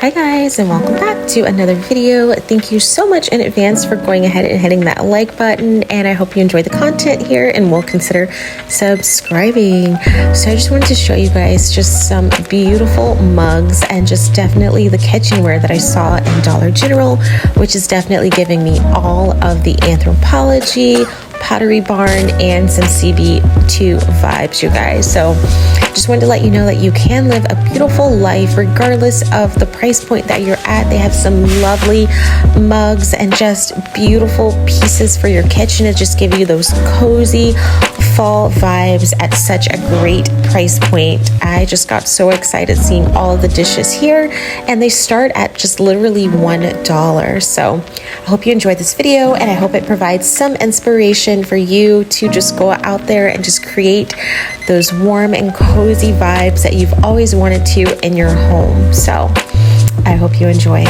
Hi guys, and welcome back to another video. Thank you so much in advance for going ahead and hitting that like button, and I hope you enjoy the content here and will consider subscribing. So I just wanted to show you guys just some beautiful mugs and just definitely the kitchenware that I saw in Dollar General, which is definitely giving me all of the Anthropologie, Pottery Barn, and some CB2 vibes, you guys. So just wanted to let you know that you can live a beautiful life regardless of the price point that you're at. They have some lovely mugs and just beautiful pieces for your kitchen to just give you those cozy fall vibes at such a great price point. I just got so excited seeing all of the dishes here, and they start at just literally $1. So I hope you enjoyed this video, and I hope it provides some inspiration for you to just go out there and just create those warm and cozy vibes that you've always wanted to in your home. So I hope you enjoy.